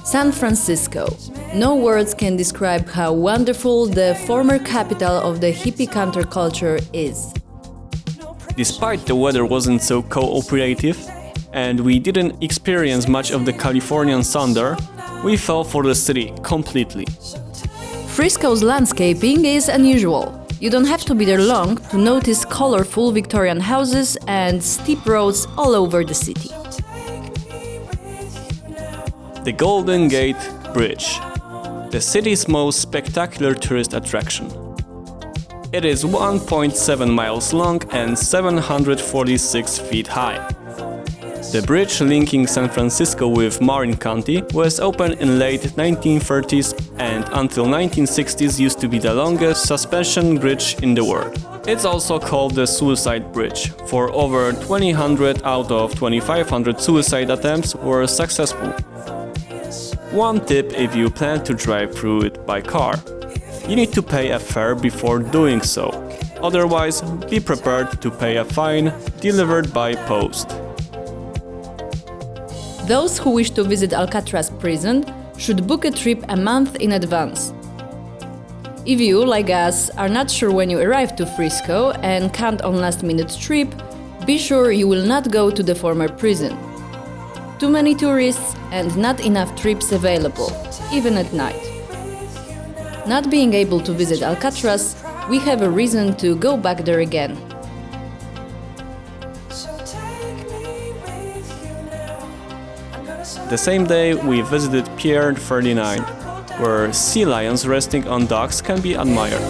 San Francisco. No words can describe how wonderful the former capital of the hippie counterculture is. Despite the weather wasn't so cooperative, and we didn't experience much of the Californian thunder, we fell for the city completely. Frisco's landscaping is unusual. You don't have to be there long to notice colorful Victorian houses and steep roads all over the city. The Golden Gate Bridge, the city's most spectacular tourist attraction. It is 1.7 miles long and 746 feet high. The bridge linking San Francisco with Marin County was opened in late 1930s and until 1960s used to be the longest suspension bridge in the world. It's also called the Suicide Bridge, for over 2,000 out of 2,500 suicide attempts were successful. One tip if you plan to drive through it by car: you need to pay a fare before doing so. Otherwise, be prepared to pay a fine delivered by post. Those who wish to visit Alcatraz Prison should book a trip a month in advance. If you, like us, are not sure when you arrive to Frisco and count on last-minute trip, be sure you will not go to the former prison. Too many tourists and not enough trips available, even at night. Not being able to visit Alcatraz, we have a reason to go back there again. The same day we visited Pier 39, where sea lions resting on docks can be admired.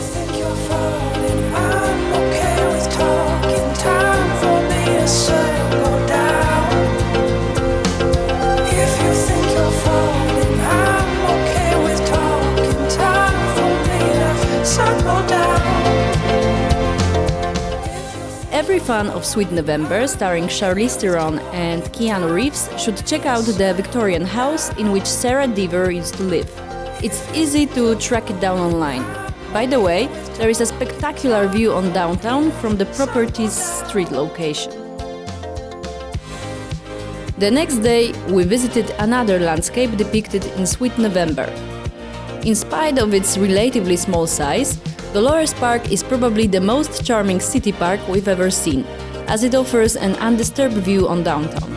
Every fan of Sweet November, starring Charlize Theron and Keanu Reeves, should check out the Victorian house in which Sarah Deaver used to live. It's easy to track it down online. By the way, there is a spectacular view on downtown from the property's street location. The next day, we visited another landscape depicted in Sweet November. In spite of its relatively small size, Dolores Park is probably the most charming city park we've ever seen, as it offers an undisturbed view on downtown.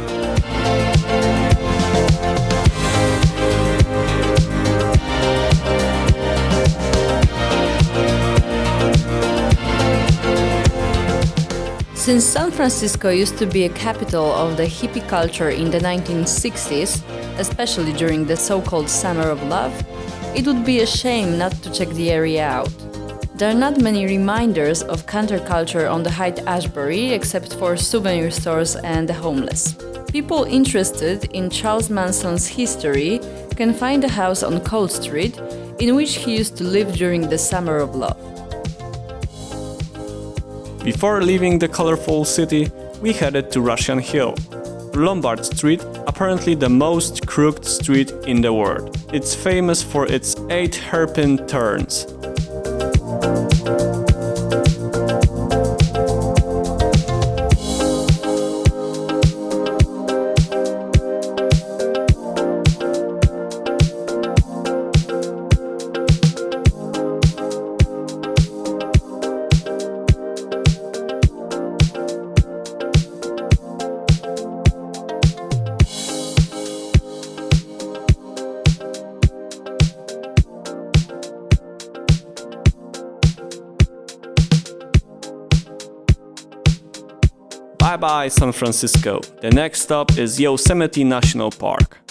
Since San Francisco used to be a capital of the hippie culture in the 1960s, especially during the so-called Summer of Love, it would be a shame not to check the area out. There are not many reminders of counterculture on the Haight Ashbury except for souvenir stores and the homeless. People interested in Charles Manson's history can find a house on Cold Street in which he used to live during the Summer of Love. Before leaving the colorful city, we headed to Russian Hill. Lombard Street, apparently the most crooked street in the world. It's famous for its 8 hairpin turns. Bye-bye, San Francisco. The next stop is Yosemite National Park.